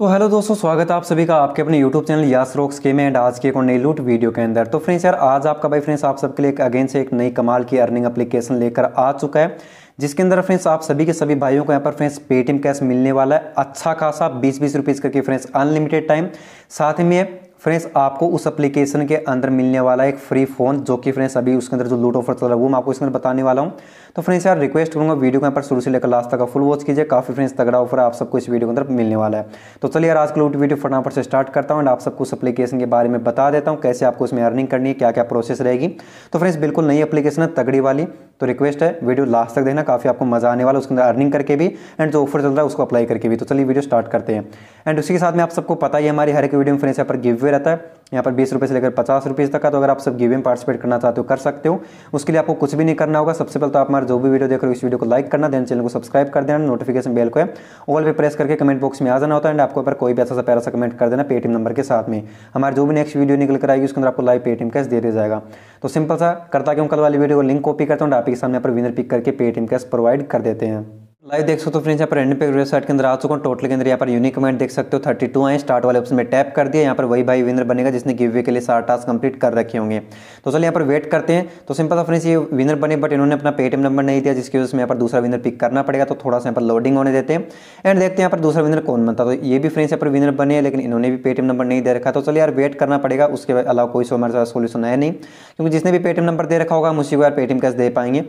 तो हेलो दोस्तों, स्वागत है आप सभी का आपके अपने यूट्यूब चैनल यास रॉक्स के में एंड आज के एक और नई लूट वीडियो के अंदर। तो फ्रेंड्स यार, आज आपका भाई फ्रेंड्स आप सबके लिए अगेन से एक नई कमाल की अर्निंग एप्लीकेशन लेकर आ चुका है, जिसके अंदर फ्रेंड्स आप सभी के सभी भाइयों को यहाँ पर फ्रेंड्स पेटीएम कैश मिलने वाला है। अच्छा खासा 20-20 रुपीज़ करके फ्रेंड्स अनलिमिटेड टाइम। साथ में फ्रेंड्स आपको उस एप्लीकेशन के अंदर मिलने वाला है एक फ्री फोन, जो कि फ्रेंड्स अभी उसके अंदर जो लूट ऑफर चल रहा है वो मैं आपको इसके अंदर बताने वाला हूँ। तो फ्रेंड्स यार, रिक्वेस्ट करूंगा वीडियो को यहाँ पर शुरू से लेकर लास्ट तक फुल वॉच कीजिए। काफी फ्रेंड्स तगड़ा ऑफर आप सबको इस वीडियो के अंदर मिलने वाला है। तो चलिए यार, आज की लूट वीडियो फटाफट से स्टार्ट करता हूँ एंड आप सबको उस एप्लीकेशन के बारे में बता देता हूँ, कैसे आपको इसमें अर्निंग करनी है, क्या क्या प्रोसेस रहेगी। तो फ्रेंड्स बिल्कुल नई एप्लीकेशन है, तगड़ी वाली। तो रिक्वेस्ट है वीडियो लास्ट तक देखना, काफी आपको मजा आने वाला है उसके अंदर अर्निंग करके भी एंड जो ऑफर चल रहा है उसको अप्लाई करके भी। तो चलिए वीडियो स्टार्ट करते हैं। एंड उसी के साथ में आप सबको पता ही है, हमारी हर एक वीडियो में फ्रेंड्स यहाँ पर गिव अवे रहता है, यहाँ पर 20 रुपये से लेकर 50 रुपीज़ तक का। तो अगर आप सब गिव में पार्टिसिपेट करना चाहते हो कर सकते हो। उसके लिए आपको कुछ भी नहीं करना होगा। सबसे पहले तो आप हमारे जो भी वीडियो देख रहे हो इस वीडियो को लाइक करना, देन चैनल को सब्सक्राइब कर देना, नोटिफिकेशन बेल को है ऑल पे प्रेस करके कमेंट बॉक्स में आ जाना होता है एंड आपको ऊपर कोई भी ऐसा प्यारा सा कमेंट कर देना पेटीएम नंबर के साथ में। हमारे जो भी नेक्स्ट वीडियो निकल कर आएगी उसके अंदर आपको लाइव पेटीएम कैश दे दिया जाएगा। तो सिंपल सा करता कि कल वाली वीडियो को लिंक कॉपी करता हूँ, आप के सामने पर विनर पिक करके पेटीएम कैश प्रोवाइड कर देते हैं। लाइव देख सकते हो फ्रेंड्स, यहाँ पर एंड पे वेबसाइट के अंदर आ चुका हूँ। टोटल के अंदर यहाँ पर यूनिक कमेंट देख सकते हो 32 आए। स्टार्ट वाले ऑप्शन में टैप कर दिया, यहाँ पर वही भाई विनर बनेगा जिसने गिव अवे के लिए 60 टास्क कंप्लीट कर रखे होंगे। तो चलिए यहाँ पर वेट करते हैं। तो सिंपल सा फ्रेंड्स, ये विनर बने बट इन्होंने अपना पेटीएम नंबर नहीं दिया, जिसकी वजह से यहाँ पर दूसरा विनर पिक करना पड़ेगा। तो थोड़ा सा यहाँ पर लोडिंग होने देते हैं एंड देखते हैं यहाँ पर दूसरा विनर कौन बनता। तो ये भी फ्रेंड्स यहाँ पर विनर बने हैं, लेकिन इन्होंने भी पेटीएम नंबर नहीं दे रखा। तो चलिए यार, वेट करना पड़ेगा, उसके अलावा कोई हमारे साथ सोल्यूशन है नहीं, क्योंकि जिसने भी पेटीएम नंबर दे रखा होगा हम उसी को यार पेटीएम कैश दे पाएंगे।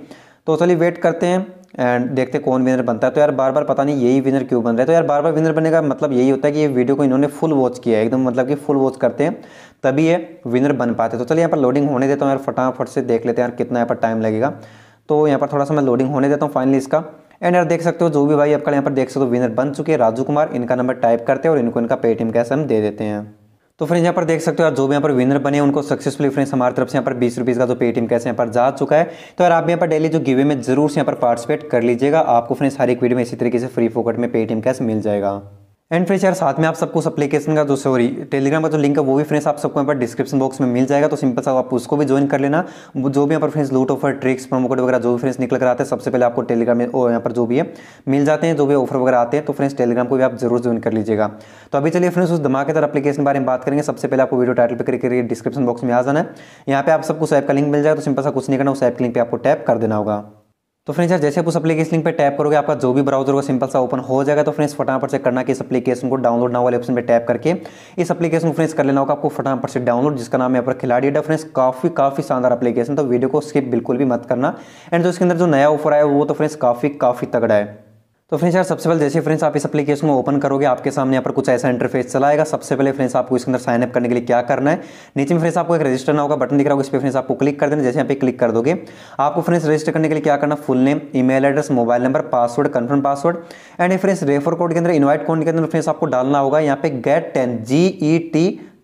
तो चलिए वेट करते हैं एंड देखते कौन विनर बनता है। तो यार बार बार पता नहीं यही विनर क्यों बन रहा है। तो यार बार बार विनर बनने का मतलब यही होता है कि ये वीडियो को इन्होंने फुल वॉच किया है, एकदम मतलब कि फुल वॉच करते हैं तभी ये विनर बन पाते। तो चलिए यहाँ पर लोडिंग होने देता हूँ यार, फटाफट से देख लेते हैं यार कितना यहाँ पर टाइम लगेगा। तो यहाँ पर थोड़ा सा मैं लोडिंग होने देता हूँ फाइनली इसका। एंड यार देख सकते हो जो भी भाई आपका यहाँ पर देख सकते हो विनर बन चुके हैं, राजू कुमार, इनका नंबर टाइप करते हैं और इनको इनका पेटीएम कैश हम दे देते हैं। तो फ्रेंड्स यहाँ पर देख सकते हो यार, जो भी यहाँ पर विनर बने उनको सक्सेसफुली फ्रेंड्स हमारी तरफ से यहाँ पर 20 रुपीज़ का जो पेटीएम कैश यहाँ पर जा चुका है। तो यार आप यहाँ पर डेली जो गिवे में जरूर से यहाँ पर पार्टिसिपेट कर लीजिएगा। आपको फ्रेंड्स हर एक वीडियो में इसी तरीके से फ्री फोकट में पेटीएम कैश मिल जाएगा। एंड फ्रेंड्स यार, साथ में आप सबको उस एप्लीकेशन का जो टेलीग्राम का जो लिंक है वो भी फ्रेंड्स आप सबको यहाँ पर डिस्क्रिप्शन बॉक्स में मिल जाएगा। तो सिंपल सा आप उसको भी ज्वाइन कर लेना। जो भी यहाँ पर फ्रेंड्स लूट ऑफर, ट्रिक्स, प्रोमो कोड वगैरह जो भी फ्रेंड्स निकल कर आते हैं सबसे पहले आपको टेलीग्राम में यहाँ पर जो भी है मिल जाते हैं, जो भी ऑफर वगैरह आते हैं। तो फ्रेंड्स टेलीग्राम को भी आप जरूर ज्वाइन कर लीजिएगा। तो अभी चलिए फ्रेंड्स उस धमाकेदार एप्लीकेशन के बारे में बात करेंगे। सबसे पहले आपको वीडियो टाइटल पर करके डिस्क्रिप्शन बॉक्स में आ जाना है। यहाँ पे आप सबको उस ऐप का लिंक मिल जाएगा। तो सिंपल सा कुछ नहीं करना, उस ऐप के लिंक पे आपको टैप कर देना होगा। तो फ्रेंड्स यार, जैसे आप उस एप्लीकेशन लिंक पे टैप करोगे आपका जो भी ब्राउजर होगा सिंपल सा ओपन हो जाएगा। तो फ्रेंड्स फटाफट से करना कि इस एप्लीकेशन को डाउनलोड नाउ वाले ऑप्शन पे टैप करके इस एप्लीकेशन को फ्रेंड्स कर लेना होगा आपको फटाफट से डाउनलोड, जिसका नाम है यहाँ पर खिलाड़ी अड्डा। फ्रेंड्स काफी शानदार एप्लीकेशन, तो वीडियो को स्किप बिल्कुल भी मत करना। एंड जो इसके अंदर जो नया ऑफर आया वो तो फ्रेंड्स काफी तगड़ा है। तो फ्रेंड्स यार, सबसे पहले जैसे फ्रेंड्स आप इस एप्लीकेशन को ओपन करोगे आपके सामने यहाँ पर कुछ ऐसा इंटरफेस चला आएगा। सबसे पहले फ्रेंड्स आपको इसके अंदर साइन अप करने के लिए क्या करना है, नीचे में फ्रेंड्स आपको एक रजिस्टर ना होगा बटन दिख रहा होगा, इस पर फ्रेंड्स आपको क्लिक कर देना। जैसे यहाँ पे क्लिक कर दोगे आपको फ्रेंड्स रजिस्टर करने के लिए क्या करना, full name, email address, mobile number, password, confirm password and friends refer code के अंदर, इनवाइट कोड के अंदर फ्रेंड्स आपको डालना होगा यहाँ पे गेट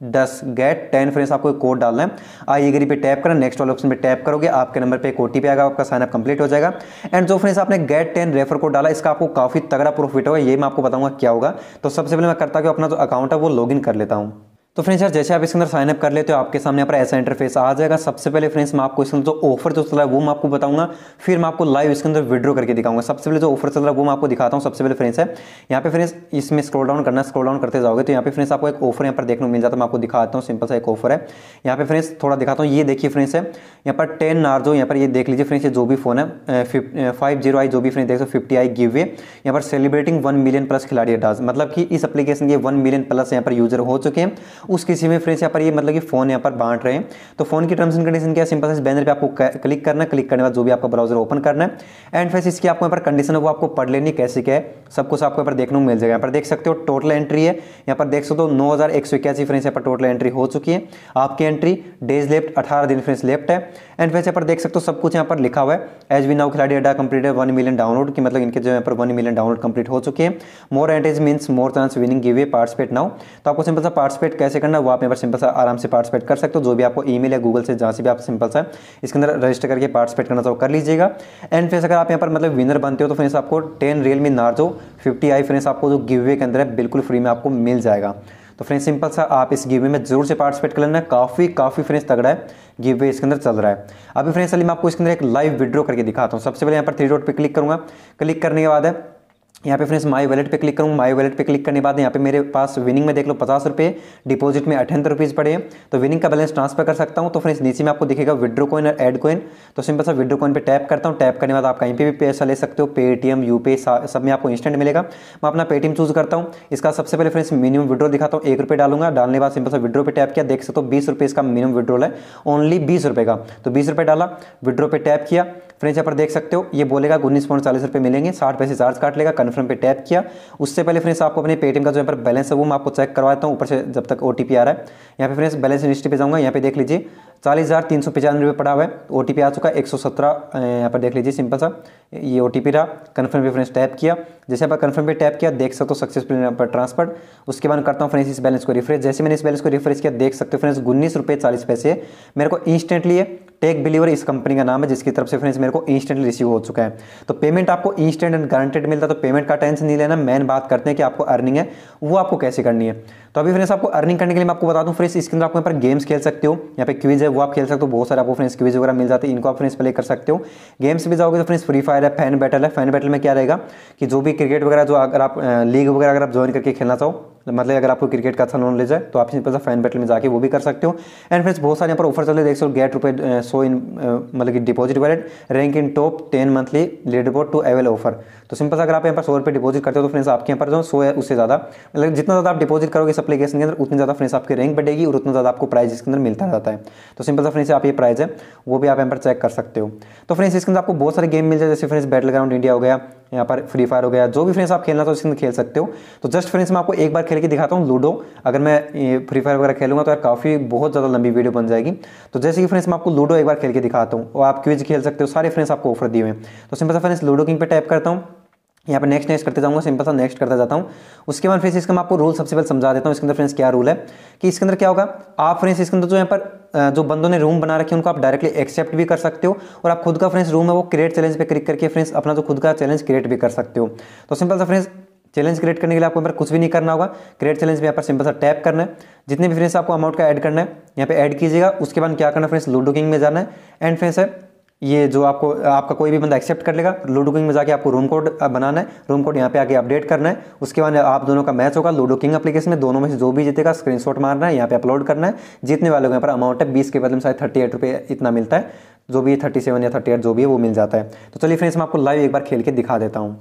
10 गेट 10 फ्रेंड्स आपको एक कोड डालना है। आई एग्री पे टैप करना, नेक्स्ट वाले ऑप्शन पे टैप करोगे आपके नंबर पे एक ओटीपी आएगा, आपका साइन अप कंप्लीट हो जाएगा। एंड जो फ्रेंड्स आपने गेट 10 रेफर कोड डाला इसका आपको काफी तगड़ा प्रॉफिट होगा, ये मैं आपको बताऊंगा क्या होगा। तो सबसे पहले मैं करता हूं अपना जो अकाउंट है वो लॉगिन कर लेता हूं। तो फ्रेंड्स यार, जैसे आप इसके अंदर साइन अप कर लेते हो आपके सामने यहाँ पर ऐसा इंटरफेस आ जाएगा। सबसे पहले फ्रेंड्स मैं आपको इसके अंदर जो ऑफर जो चल रहा है वो मैं आपको बताऊंगा, फिर मैं आपको लाइव इसके अंदर विड्रॉ करके दिखाऊंगा। सबसे पहले जो ऑफर चल रहा है वो मैं आपको दिखाता हूँ। सबसे पहले फ्रेंड्स है यहाँ पे फ्रेंड्स इसमें स्क्रॉल डाउन करना, स्क्रॉल डाउन करते जाओगे तो यहाँ पे फ्रेंड्स आपको एक ऑफर यहाँ पर देखने को मिल जाता है। मैं आपको दिखाता हूँ, सिंपल सा एक ऑफर है यहाँ पे फ्रेंड्स, थोड़ा दिखाता हूँ। ये देखिए फ्रेंड्स है यहाँ पर 10 नार्जो, यहाँ पर ये देख लीजिए फ्रेंड्स, ये जो भी फोन है 50i जो भी फ्रेंड्स देख 50i गिव वे यहाँ पर सेलिब्रेटिंग 1 मिलियन प्लस खिलाड़ी अड्डाज, मतलब कि इस एप्लीकेशन के 1 मिलियन प्लस यहाँ पर यूजर हो चुके हैं। उस किसी में फ्रेंड्स यहाँ पर ये मतलब कि फोन यहाँ पर बांट रहे हैं। तो फोन की टर्म्स एंड कंडीशन क्या है, सिंपल से बैनर पे आपको क्लिक करना है, क्लिक करने के बाद जो भी आपका ब्राउजर ओपन करना है एंड फ्रेंड्स इसकी आपको यहाँ पर कंडीशन है वो आपको पढ़ लेनी कैसे क्या है, सब कुछ आपको यहाँ पर देखने को मिल जाएगा। यहाँ पर देख सकते हो टोटल एंट्री है, यहाँ पर देख सकते हो 9181 फ्रेंड्स यहाँ पर टोटल एंट्री हो चुकी है। आपकी एंट्री डेज लेफ्ट 18 दिन फ्रेंड्स लेफ्ट है। एंड फ्रेंड्स यहाँ पर देख सकते हो सब कुछ यहाँ पर लिखा हुआ है। एज वी नाउ खिलाड़ी अड्डा कंप्लीटेड 1 मिलियन डाउनलोड की, मतलब इनके जो यहाँ पर 1 मिलियन डाउनलोड कंप्लीट हो चुके हैं। More entries means more chance winning giveaway, participate now. तो आपको सिंपल सा पार्टिसिपेट कैसे करना है वो आप यहाँ पर सिंपल सा आराम से पार्टिसिपेट कर सकते हो। जो भी आपको ईमेल या गूगल से जहाँ से भी आप सिंपल सा इसके अंदर रजिस्टर करके पार्टिसिपेट करना चाहो कर लीजिएगा। एंड फ्रेंड्स अगर आप यहाँ पर मतलब विनर बनते हो तो फ्रेंड्स आपको 10 रियलमी नार्जो 50i फ्रेंड्स आपको जो गिव अवे के अंदर है बिल्कुल फ्री में आपको मिल जाएगा। तो फ्रेंड्स सिंपल सा आप इस गिव अवे में जरूर से पार्टिसिपेट कर लेना, काफी फ्रेंड्स तगड़ा है गिव अवे इसके अंदर चल रहा है। अभी फ्रेंड्स चलिए मैं आपको इसके अंदर एक लाइव विड्रॉ करके दिखाता हूँ। सबसे पहले यहाँ पर 3 डॉट पे क्लिक करूंगा, क्लिक करने के बाद है यहाँ पे फ्रेंड्स माई वैलेट पे क्लिक करूँगा। माई वैलेट पे क्लिक करने के बाद यहाँ पे मेरे पास विनिंग में देख लो 50 रुपये, डिपॉजिट में 78 रुपीज़ पड़े हैं, तो विनिंग का बैलेंस ट्रांसफर कर सकता हूँ। तो फ्रेंड्स नीचे में आपको दिखेगा विड्रो कॉइन और ऐड कॉइन, तो सिंपल सा विड्रो कॉइन पे टैप करता हूँ। टैप करने के बाद आप कहीं पे भी पैसा ले सकते हो, पेटीएम, यूपीआई सब में आपको इंस्टेंट मिलेगा। मैं अपना पेटीएम चूज करता हूँ। इसका सबसे पहले फ्रेंड्स मिनिमम विड्रो दिखाता हूँ, 1 रुपये डालूंगा। डालने के बाद सिंपल सा विड्रो पे टैप किया, देख सकते हो 20 रुपये इसका मिनिमम विड्रोल है, ओनली 20 रुपये का। तो 20 रुपये डाला, विड्रो पे टैप किया। फ्रेंड्स यहाँ पर देख सकते हो ये बोलेगा 19.40 रुपये मिलेंगे, 60 पैसे चार्ज काट लेगा। कन्फर्म पे टैप किया। उससे पहले फ्रेंड्स आपको अपने पेटीएम का जो यहाँ पर बैलेंस है वो मैं आपको चेक करवाता हूँ ऊपर से जब तक ओटीपी आ रहा है। यहाँ पे फ्रेंड्स बैलेंस हिस्ट्री पे जाऊँगा, यहाँ पे देख लीजिए 40,395 रुपये पड़ा हुआ है, ओटीपी आ चुका है 117। यहाँ पर देख लीजिए सिंपल सा ये ओटीपी रहा। कन्फर्म पे फ्रेंड्स टैप किया। जैसे आप कन्फर्म पे टैप किया, देख सकते हो सक्सेसफुल यहाँ पर ट्रांसफर। उसके बाद करता हूँ फ्रेंड्स इस बैलेंस को रिफ्रेश। जैसे मैंने इस बैलेंस को रिफ्रेश किया, देख सकते हो फ्रेंड्स 19 रुपये 40 पैसे मेरे को इंस्टेंटली है। टेक बिलीवर इस कंपनी का नाम है जिसकी तरफ से फ्रेंड्स मेरे को इंस्टेंटली रिसीव हो चुका है। तो पेमेंट आपको इंस्टेंट एंड गारंटेड मिलता है, तो पेमेंट का टेंशन नहीं लेना। मेन बात करते हैं कि आपको अर्निंग है वो आपको कैसे करनी है। तो अभी फ्रेंड्स आपको अर्निंग करने के लिए मैं आपको बता दूं फ्रेंड्स, इसके अंदर आपको यहाँ पर गेम्स खेल सकते हो। यहाँ पे क्विज है वो आप खेल सकते हो, बहुत सारे आपको फ्रेंड्स क्विज वगैरह मिल जाते हैं, इनको आप फ्रेंड्स प्ले कर सकते हो। गेम्स भी जाओगे तो फ्रेंड्स फ्री फायर है, फैन बैटल है। फैन बैटल में क्या रहेगा कि जो भी क्रिकेट वगैरह जो अगर आप लीग वगैरह अगर आप ज्वाइन करके खेलना चाहो, मतलब अगर आपको क्रिकेट का अच्छा नॉलेज है तो आप सिंपल सा फैन बैटल में जाके वो भी कर सकते हो। एंड फ्रेंड्स बहुत सारे यहाँ पर ऑफर चल रहे हैं, देख सकते हो गेट रुपये 100 इन मतलब कि deposit wallet, rank in top 10 monthly leader board to avail offer. तो सिंपल सा अगर आप यहाँ पर 100 रुपये डिपॉजिट करते हो तो फ्रेंड्स आपके यहाँ पर जो 100 है उससे ज़्यादा, मतलब जितना ज़्यादा आप डिपॉजिट करोगे इस एप्लीकेशन के अंदर उतनी ज़्यादा फ्रेंड्स आपकी रैंक बढ़ेगी और उतना ज़्यादा आपको प्राइज इसके अंदर मिलता रहता है। तो सिंपल सा फ्रेंड्स आप ये प्राइस है वो भी आप यहाँ पर चेक कर सकते हो। तो फ्रेंड्स इसके अंदर आपको बहुत सारे गेम मिल जाए, जैसे फ्रेंड्स बैटल ग्राउंड इंडिया हो गया, यहाँ पर फ्री फायर हो गया, जो भी फ्रेंड्स आप खेलना तो इसके अंदर खेल सकते हो। तो जस्ट फ्रेंड्स मैं आपको एक बार खेल के दिखाता हूँ लूडो। अगर मैं फ्री फायर वगैरह खेलूंगा तो यार काफ़ी बहुत ज़्यादा लंबी वीडियो बन जाएगी। तो जैसे कि फ्रेंड्स मैं आपको लूडो एक बार खेल के दिखाता हूँ और आप क्विज खेल सकते हो, सारे फ्रेंड्स आपको ऑफर दिए हुए हैं। तो सिंपल सा फ्रेंड्स लूडो किंग पे टैप करता हूँ, यहाँ पे नेक्स्ट नेक्स्ट करते जाऊंगा, सिंपल सा नेक्स्ट करता जाता हूँ। उसके बाद फ्रेंड्स इसका मैं आपको रूल सबसे पहले समझा देता हूँ। इसके अंदर फ्रेंड्स क्या रूल है कि इसके अंदर क्या होगा, आप फ्रेंड्स इसके अंदर जो यहाँ पर जो बंदों ने रूम बना रखे हैं उनको आप डायरेक्टली एक्सेप्ट भी कर सकते हो और आप खुद का फ्रेंड्स रूम है वो क्रिएट चैलेंज पे क्लिक करके फ्रेंड्स अपना जो खुद का चैलेंज क्रिएट भी कर सकते हो। तो सिंपल सा फ्रेंड्स चैलेंज क्रिएट करने के लिए आपको यहाँ पर कुछ भी नहीं करना होगा, क्रिएट चैलेंज में यहाँ पर सिंपल सा टैप करना है। जितने भी फ्रेंड्स आपको अमाउंट का ऐड करना है यहाँ पे ऐड कीजिएगा। उसके बाद क्या करना है फ्रेंड्स, लूडो किंग में जाना है। एंड फ्रेंड्स है ये जो आपको आपका कोई भी बंदा एक्सेप्ट कर लेगा, लूडो किंग में जाके आपको रूम कोड बनाना है, रूम कोड यहाँ पे आके अपडेट करना है। उसके बाद आप दोनों का मैच होगा लूडो किंग एप्लीकेशन में, दोनों में से जो भी जीतेगा स्क्रीनशॉट मारना है, यहाँ पे अपलोड करना है। जीतने वालों को यहाँ पर अमाउंट है 20 के बदले में शायद 38 रुपये इतना मिलता है, जो भी 37 या 38 जो भी है वो मिल जाता है। तो चलिए फ्रेंड्स मैं आपको लाइव एक बार खेल के दिखा देता हूँ।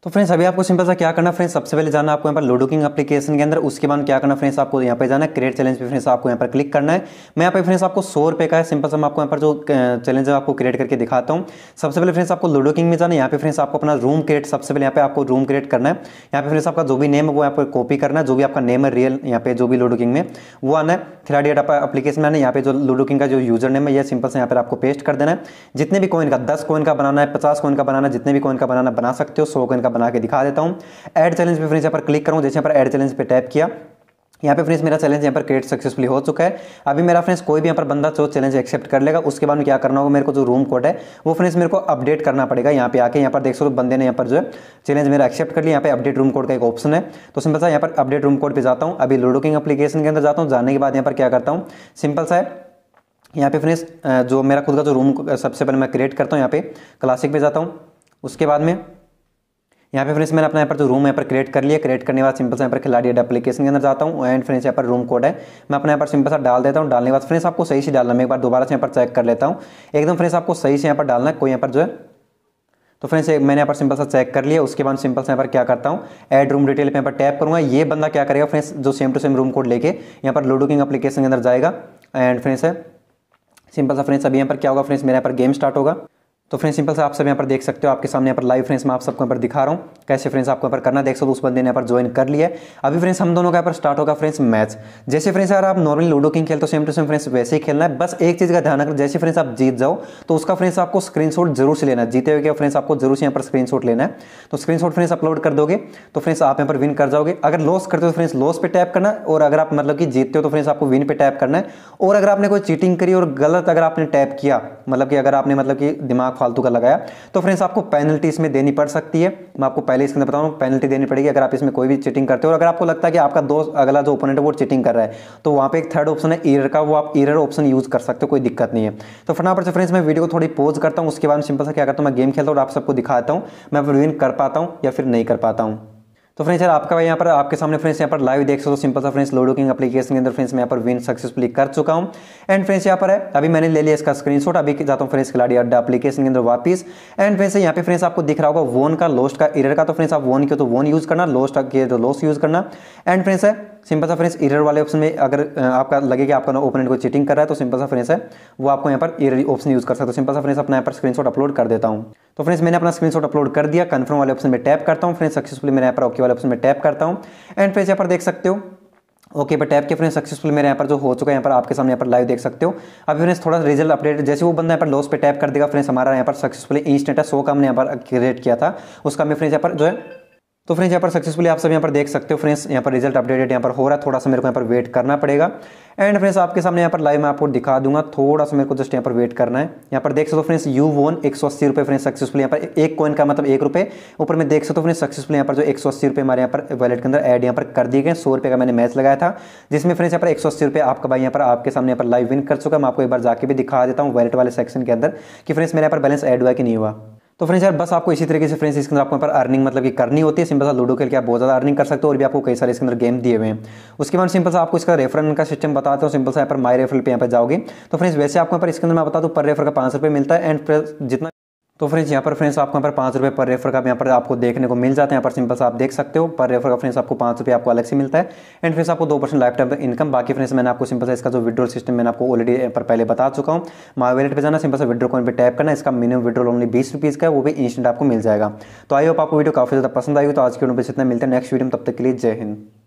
तो फ्रेंड्स अभी आपको सिंपल सा क्या करना फ्रेंड्स, सबसे पहले जाना आपको यहाँ पर लूडो किंग एप्लीकेशन के अंदर। उसके बाद क्या करना फ्रेंड्स, आपको यहाँ पे जाना है क्रिएट चैलेंज पे फ्रेंड्स आपको यहाँ पर क्लिक करना है। मैं यहाँ पे फ्रेंड्स आपको 100 रुपये का है, सिंपल सा मैं आपको यहाँ पर जो चैलेंज है आपको क्रिएट करके दिखाता हूँ। सबसे पहले फ्रेंड्स आपको लूडो किंग में जाना है। यहाँ पे फ्रेंड्स आपको अपना रूम क्रिएट, सबसे पहले यहाँ पे आपको रूम क्रिएट करना है। यहाँ पे फ्रेंड्स आपका जो भी नेम है वो यहाँ पर कॉपी करना है, जो भी आपका नेम है रियल यहाँ पे जो भी लूडो किंग में वो आना है। खिलाड़ी एप्लीकेशन में आना है, यहाँ पे जो लूडो किंग का जो यूजर नेम है ये सिंपल से यहाँ पर आपको पेस्ट कर देना है। जितने भी कॉइन का 10 कॉइन का बनाना है, 50 कॉइन का बनाना है, जितने भी कॉइन का बनाना बना सकते हो। 100 कॉइन का बना के दिखा देता हूँ। ऐड चैलेंज पे फ्रेंड्स यहाँ पर क्लिक करूँ, जैसे यहाँ पर ऐड चैलेंज पे टैप किया, यहाँ पे फ्रेंड्स मेरा चैलेंज यहाँ पर क्रिएट सक्सेसफुली हो चुका है। अभी मेरा फ्रेंड्स कोई भी यहाँ पर बंदा जो चैलेंज एक्सेप्ट कर लेगा, उसके बाद में क्या करना होगा, मेरे को जो रूम कोड है वो फ्रेंड्स मेरे को अपडेट करना पड़ेगा। यहाँ पे आके यहाँ पर देख सकते हो बंदे ने यहाँ पर जो है चैलेंज मेरा एक्सेप्ट कर लिया। यहाँ पे अपडेट रूम कोड का एक ऑप्शन है, तो सिंपल सा यहाँ पर अपडेट रूम कोड पर जाता हूँ। अभी लूडो किंग एप्लीकेशन के अंदर जाता हूँ। जाने के बाद यहाँ पर क्या करता हूँ, सिंपल सा है यहाँ पे फ्रेंड्स जो मेरा खुद का जो रूम सबसे पहले मैं क्रिएट करता हूँ, यहाँ पे क्लासिक पे जाता हूँ। उसके बाद में यहाँ पे फ्रेंड्स मैंने अपना यहाँ पर जो रूम यहाँ पर क्रिएट कर लिया। क्रिएट करने के बाद सिंपल से यहाँ पर खिलाड़ी एप्लीकेशन के अंदर जाता हूँ। एंड फ्रेंड्स यहाँ पर रूम कोड है मैं अपने यहाँ पर सिंपल सा डाल देता हूँ। डालने के बाद फ्रेंड्स आपको सही से डालना, मैं एक बार दोबारा से यहाँ पर चेक कर लेता हूँ। एकदम फ्रेंड्स आपको सही से यहाँ पर डालना है, कोई यहाँ पर जो है तो फ्रेंड्स मैंने यहाँ पर सिंपल सा चेक कर लिया। उसके बाद सिंपल से यहाँ पर क्या करता हूँ, ऐड रूम डिटेल पे यहाँ पर टैप करूँगा। ये बंदा क्या करेगा फ्रेंड्स, जो same to same room code लेके यहाँ पर लूडो किंग एप्लीकेशन के अंदर जाएगा। एंड फ्रेंड्स है सिंपल सा फ्रेंड्स अभी यहाँ पर क्या होगा फ्रेंड्स, मेरे यहाँ पर गेम स्टार्ट होगा। तो फ्रेंड्स सिंपल से आप सब यहाँ पर देख सकते हो, आपके सामने यहाँ पर लाइव फ्रेंड्स मैं आप सबको यहाँ पर दिखा रहा हूँ कैसे फ्रेंड्स आपको यहाँ पर करना। देख सकते हो उस बंदे ने यहाँ पर ज्वाइन कर लिया है। अभी फ्रेंड्स हम दोनों का यहाँ पर स्टार्ट होगा फ्रेंड्स मैच। जैसे फ्रेंड्स अगर आप नॉर्मली लूडो किंग खेलते हो सेम टू सेम फ्रेंड्स वैसे ही खेलना है। बस एक चीज़ का ध्यान रखना, जैसे फ्रेंड्स आप जीत जाओ तो उसका फ्रेंड्स आपको स्क्रीनशॉट जरूर से लेना है। जीते हुए फ्रेंड्स आपको जरूर से यहाँ पर स्क्रीनशॉट लेना है। तो स्क्रीनशॉट फ्रेंड्स अपलोड कर दोगे तो फ्रेंड्स आप यहाँ पर विन कर जाओगे। अगर लॉस करते हो तो फ्रेंड्स लॉस पे टैप करना है, और अगर आप मतलब कि जीतते हो तो फ्रेंड्स आपको विन पे टैप करना है। और अगर आपने कोई चीटिंग करी और गलत अगर आपने टैप किया, मतलब कि अगर आपने मतलब कि दिमाग फालतू का लगाया तो फ्रेंड्स आपको पेनल्टी इसमें देनी पड़ सकती है। मैं आपको पहले इसके अंदर बताऊँ, पेनल्टी देनी पड़ेगी अगर आप इसमें कोई भी चीटिंग करते हो। और अगर आपको लगता है कि आपका दोस्त अगला जो ओपोनेंट है वो चीटिंग कर रहा है तो वहाँ पे एक थर्ड ऑप्शन है एरर का, वो आप एरर ऑप्शन यूज कर सकते हो, कोई दिक्कत नहीं है। तो फटाफट से फ्रेंड्स मैं वीडियो को थोड़ी पॉज करता हूँ, उसके बाद सिंपल सा क्या करता हूँ, मैं गेम खेलता हूँ और आप सबको दिखाता हूँ मैं विन कर पाता हूँ या फिर नहीं कर पाता हूँ। तो फ्रेंड्स यार आपका भाई यहाँ पर आपके सामने फ्रेंड्स यहाँ पर लाइव देख सकते हो, सिंपल सा फ्रेंड्स लूडो किंग एप्लीकेशन के अंदर फ्रेंड्स मैं यहाँ पर विन सक्सेसफुली कर चुका हूँ। एंड फ्रेंड्स यहाँ पर है अभी मैंने ले लिया इसका स्क्रीनशॉट, अभी जाता हूँ फ्रेंड्स खिलाड़ी अड्डा एप्लीकेशन के अंदर वापस। एंड फ्रेंड्स यहाँ पे फ्रेंड्स आपको दिख रहा होगा वोन का, लॉस्ट का, एरर का। तो फ्रेंड्स आप वोन किया तो वोन यूज करना, लॉस्ट किया तो लॉस यूज करना। एंड फ्रेंड्स है सिंपल सा फ्रेंड्स एरर वाले ऑप्शन में अगर आपका लगे कि आपका ओपोनेंट को चीटिंग कर रहा है तो सिंपल सा फ्रेंड्स है वो आपको यहाँ पर एरर ऑप्शन यूज कर सकते हो। सिंपल सा फ्रेंड्स अपना यहाँ पर स्क्रीनशॉट अपलोड कर देता हूँ। तो फ्रेंड्स मैंने अपना स्क्रीनशॉट अपलोड कर दिया, कंफर्म वाले ऑप्शन में टैप करता हूँ फ्रेंड्स, सक्सेसफुली मेरे यहाँ पर ओके वाले ऑप्शन में टैप करता हूँ। एंड फ्रेंड्स यहाँ पर देख सकते हो ओके पर टैप के फ्रेंड्स सक्सेसफुल मेरे यहाँ पर जो हो चुका है यहाँ पर आपके सामने यहाँ पर लाइव देख सकते हो। अभी फ्रेंड्स थोड़ा रिजल्ट अपडेट, जैसे वो बंदा यहाँ पर लॉस पे टैप कर देगा फ्रेंड्स हमारा यहाँ पर सक्सेसफुली इंस्टेंट है 100 का हमने यहाँ पर क्रिएट किया था उसका मैं फ्रेंड्स यहाँ पर जो है। तो फ्रेंड्स यहाँ पर सक्सेसफुली आप सब यहाँ पर देख सकते हो फ्रेंड्स यहाँ पर रिजल्ट अपडेटेड यहाँ पर हो रहा है, थोड़ा सा मेरे को यहाँ पर वेट करना पड़ेगा। एंड फ्रेंड्स आपके सामने यहाँ पर लाइव मैं आपको दिखा दूंगा, थोड़ा सा मेरे को जस्ट यहाँ पर वेट करना है। यहाँ पर देख सकते हो फ्रेंड्स यू वोन 180 रुपये फ्रेंड्स सक्सेसफुली यहाँ पर एक कॉइन का मतलब 1 रुपये ऊपर में देख सकते हो फ्रेंड्स सक्सेसफुली यहाँ पर जो 180 रुपये हमारे यहाँ पर वैलेट के अंदर ऐड यहाँ पर कर दिए गए। 100 रुपये का मैंने मैच लगाया था जिसमें फ्रेंड्स यहाँ पर 180 रुपये आपका भाई यहाँ पर आपके सामने यहाँ पर लाइव विन कर चुका है। मैं आपको एक बार जाके भी दिखा देता हूँ वैलेट वाले सेक्शन के अंदर कि फ्रेंड्स मेरे यहाँ पर बैलेंस ऐड हुआ कि नहीं हुआ। तो फ्रेंड्स यार बस आपको इसी तरीके से फ्रेंड्स इसके अंदर आपको यहाँ पर अर्निंग मतलब कि करनी होती है। सिंपल सा लूडो खेल के आप बहुत ज़्यादा अर्निंग कर सकते हो और भी आपको कई सारे इसके अंदर गेम दिए हुए हैं। उसके बाद सिंपल सा आपको इसका रेफरल का सिस्टम बताता हूँ। सिंपल सा यहाँ पर माई रेफरल पे यहाँ पर जाओगे तो फ्रेंड्स वैसे आपको यहाँ पर इसके अंदर मैं बता दूँ पर रेफर का 5 रुपये मिलता है। एंड जितना तो फ्रेंड्स यहाँ पर फ्रेंड्स आपको यहाँ पर 5 रुपये पर रेफर का यहाँ पर आपको देखने को मिल जाता है। यहाँ पर सिंपल सा आप देख सकते हो पर रेफर का फ्रेंड्स आपको 5 रुपये आपको अलग से मिलता है। एंड फ्रेंड्स आपको 2% लाइफ टाइम इनकम। बाकी फ्रेंड्स मैंने आपको सिंपल सा इसका जो विड्रॉल सिस्टम मैंने आपको ऑलरेडी यहाँ पर पहले बता चुका हूँ। माई वैलेट पे जाना, सिंपल सा विड्रॉ कॉइन पे टैप करना, इसका मिनिमम विड्रॉल ओनली 20 रुपीज़ का है, वो भी इंस्टेंट आपको मिल जाएगा। तो आई होप आपको वीडियो काफी ज़्यादा पसंद आएगी। तो आज की वीडियो में इतना, मिलते हैं नेक्स्ट वीडियो में, तब तक के लिए जय हिंद।